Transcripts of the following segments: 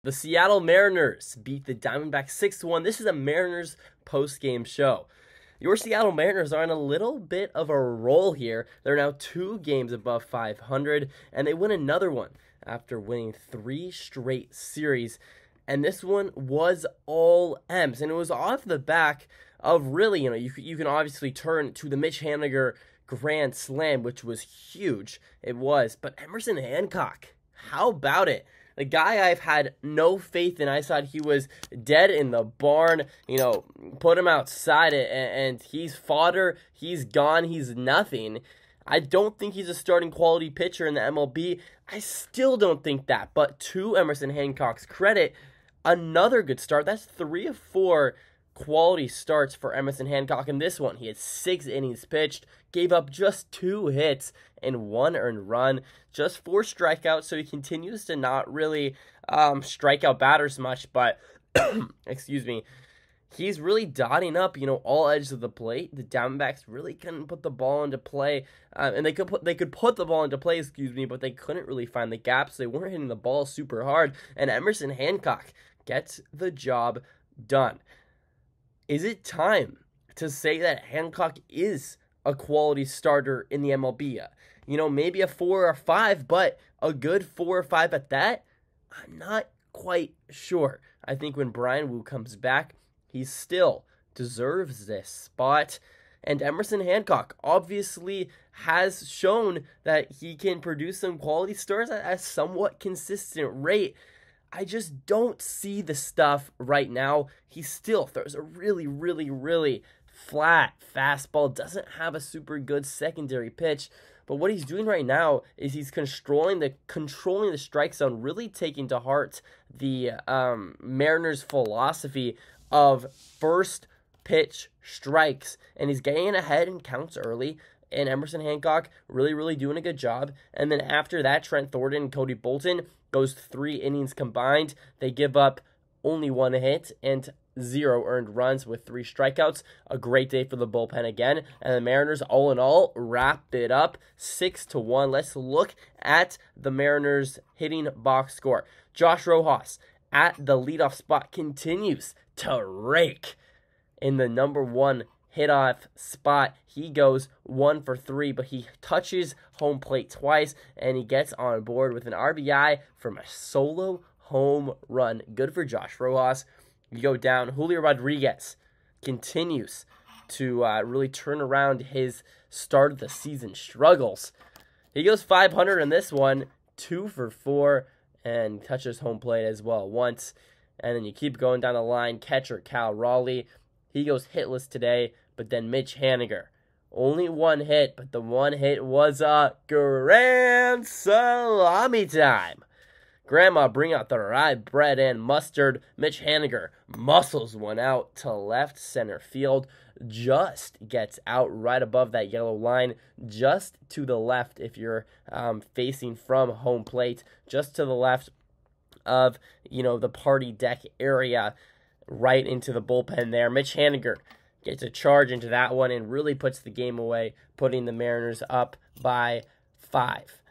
The Seattle Mariners beat the Diamondbacks 6-1. This is a Mariners post-game show. Your Seattle Mariners are on a little bit of a roll here. They're now 2 games above 500, and they win another one after winning 3 straight series. And this one was all M's, and it was off the back of really, you can obviously turn to the Mitch Haniger grand slam, which was huge. It was, but Emerson Hancock, how about it? The guy I've had no faith in. I thought he was dead in the barn. Put him outside and he's fodder. He's gone. He's nothing. I don't think he's a starting quality pitcher in the MLB. I still don't think that. But to Emerson Hancock's credit, another good start. That's 3 of 4 quality starts for Emerson Hancock in this one. He had 6 innings pitched, gave up just 2 hits and 1 earned run, just 4 strikeouts, so he continues to not really strike out batters much, but excuse me, he's really dotting up, all edges of the plate. The Diamondbacks really couldn't put the ball into play, and they could put the ball into play, but they couldn't really find the gaps. They weren't hitting the ball super hard, and Emerson Hancock gets the job done. Is it time to say that Hancock is a quality starter in the MLB? Maybe a 4 or 5, but a good 4 or 5 at that? I'm not quite sure. I think when Brian Wu comes back, he still deserves this spot. And Emerson Hancock obviously has shown that he can produce some quality starts at a somewhat consistent rate. I just don't see the stuff right now. He still throws a really, really, really flat fastball. Doesn't have a super good secondary pitch. But what he's doing right now is he's controlling the strike zone, really taking to heart the Mariners' philosophy of first pitch strikes. And he's getting ahead in counts early. And Emerson Hancock really, really doing a good job. And then after that, Trent Thornton and Cody Bolton goes 3 innings combined. They give up only 1 hit and 0 earned runs with 3 strikeouts. A great day for the bullpen again. And the Mariners, all in all, wrap it up 6-1. Let's look at the Mariners hitting box score. Josh Rojas at the leadoff spot continues to rake in the number 1 hit-off spot. He goes 1 for 3, but he touches home plate twice, and he gets on board with an RBI from a solo home run. Good for Josh Rojas. You go down, Julio Rodriguez continues to really turn around his start of the season struggles. He goes 500 in this one, 2 for 4, and touches home plate as well once. And then you keep going down the line. Catcher Cal Raleigh, he goes hitless today, but then Mitch Haniger, only 1 hit, but the 1 hit was a grand salami time. Grandma, bring out the rye bread and mustard. Mitch Haniger muscles one out to left center field. Just gets out right above that yellow line. Just to the left if you're facing from home plate. Just to the left of, the party deck area. Right into the bullpen there. Mitch Haniger gets a charge into that one and really puts the game away, putting the Mariners up by 5.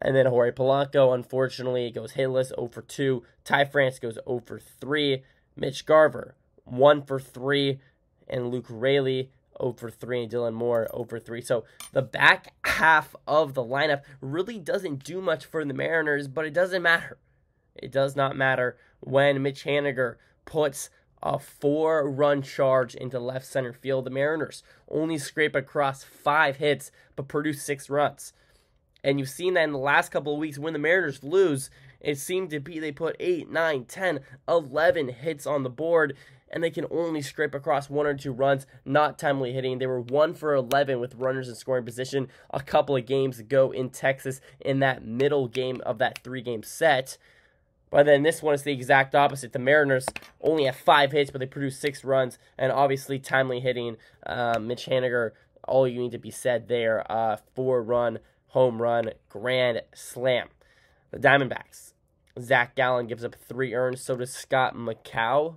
And then Jorge Polanco, unfortunately, goes hitless, 0 for 2. Ty France goes 0 for 3. Mitch Garver, 1 for 3. And Luke Raley, 0 for 3. And Dylan Moore, 0 for 3. So the back half of the lineup really doesn't do much for the Mariners, but it doesn't matter. It does not matter when Mitch Haniger puts a 4-run charge into left center field. The Mariners only scrape across 5 hits, but produce 6 runs. And you've seen that in the last couple of weeks when the Mariners lose, it seemed to be they put 8, 9, 10, 11 hits on the board, and they can only scrape across 1 or 2 runs, not timely hitting. They were 1 for 11 with runners in scoring position a couple of games ago in Texas in that middle game of that 3-game set. But then this one is the exact opposite. The Mariners only have 5 hits, but they produce 6 runs. And obviously timely hitting. Mitch Haniger, all you need to be said there. 4-run, home run, grand slam. The Diamondbacks. Zach Gallen gives up 3 earned. So does Scott McGow.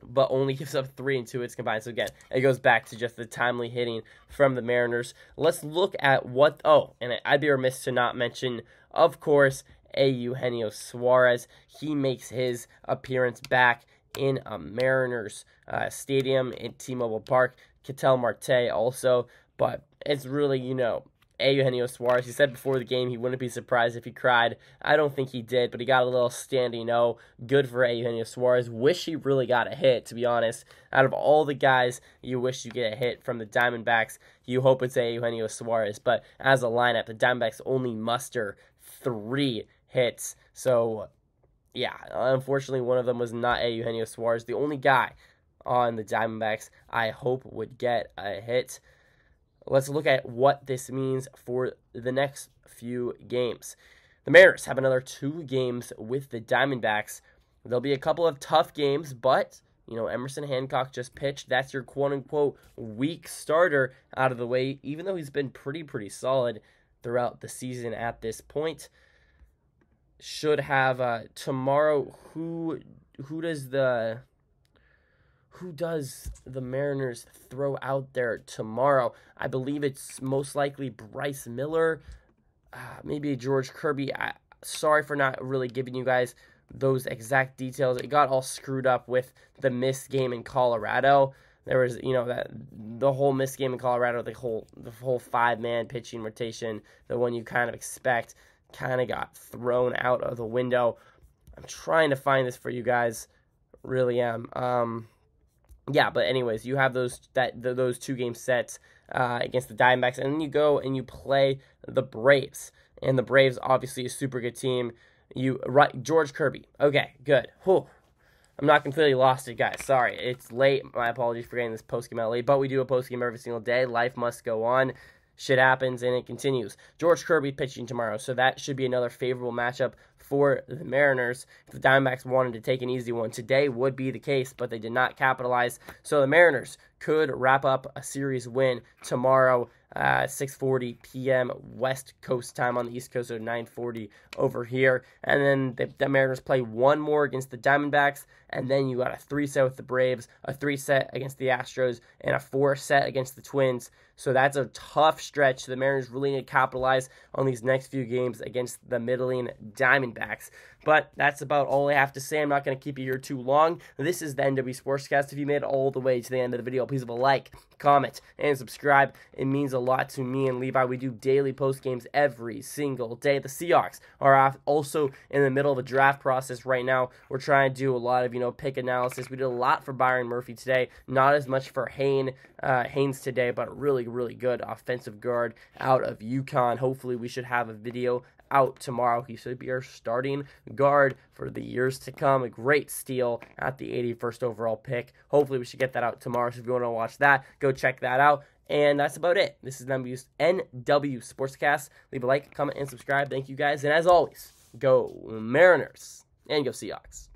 But only gives up 3 and 2 hits combined. So again, it goes back to just the timely hitting from the Mariners. Let's look at what... Oh, and I'd be remiss to not mention, of course, Eugenio Suarez. He makes his appearance back in a Mariners stadium in T-Mobile Park. Ketel Marte also, but it's really, Eugenio Suarez. He said before the game he wouldn't be surprised if he cried. I don't think he did, but he got a little standing O. Good for Eugenio Suarez. Wish he really got a hit, to be honest. Out of all the guys you wish you get a hit from the Diamondbacks, you hope it's Eugenio Suarez. But as a lineup, the Diamondbacks only muster 3 hits. So, yeah, unfortunately, one of them was not Eugenio Suarez. The only guy on the Diamondbacks I hope would get a hit. Let's look at what this means for the next few games. The Mariners have another 2 games with the Diamondbacks. There'll be a couple of tough games, but, Emerson Hancock just pitched. That's your quote-unquote weak starter out of the way, even though he's been pretty solid throughout the season at this point. Should have tomorrow. Who does the Mariners throw out there tomorrow? I believe it's most likely Bryce Miller, maybe George Kirby. Sorry for not really giving you guys those exact details. It got all screwed up with the missed game in Colorado. There was, the whole missed game in Colorado, the whole 5-man pitching rotation, the one you kind of expect, kind of got thrown out of the window. I'm trying to find this for you guys. Really am. Yeah, but anyways, you have those 2 game sets against the Diamondbacks, and then you go and you play the Braves. And the Braves, obviously, a super good team. George Kirby. Okay, good. Whew. I'm not completely lost it, guys. Sorry, it's late. My apologies for getting this postgame out late, but we do a postgame every single day. Life must go on. Shit happens, and it continues. George Kirby pitching tomorrow, so that should be another favorable matchup for the Mariners. If the Diamondbacks wanted to take an easy one, today would be the case, but they did not capitalize. So the Mariners could wrap up a series win tomorrow, 6:40 p.m. West Coast time on the East Coast, so 9:40 over here. And then the Mariners play one more against the Diamondbacks, and then you got a 3-set with the Braves, a 3-set against the Astros, and a 4-set against the Twins. So that's a tough stretch. The Mariners really need to capitalize on these next few games against the middling Diamondbacks. But that's about all I have to say. I'm not going to keep you here too long. This is the NW Sportscast. If you made it all the way to the end of the video, please leave a like, comment, and subscribe. It means a lot to me and Levi. We do daily post games every single day. The Seahawks are also in the middle of a draft process right now. We're trying to do a lot of, pick analysis. We did a lot for Byron Murphy today. Not as much for Haynes today, but really good offensive guard out of UConn. Hopefully we should have a video out tomorrow. He should be our starting guard for the years to come. A great steal at the 81st overall pick. Hopefully we should get that out tomorrow. So if you want to watch that, go check that out. And that's about it. This is NW Sportscast. Leave a like, comment, and subscribe. Thank you guys. And as always, go Mariners and go Seahawks.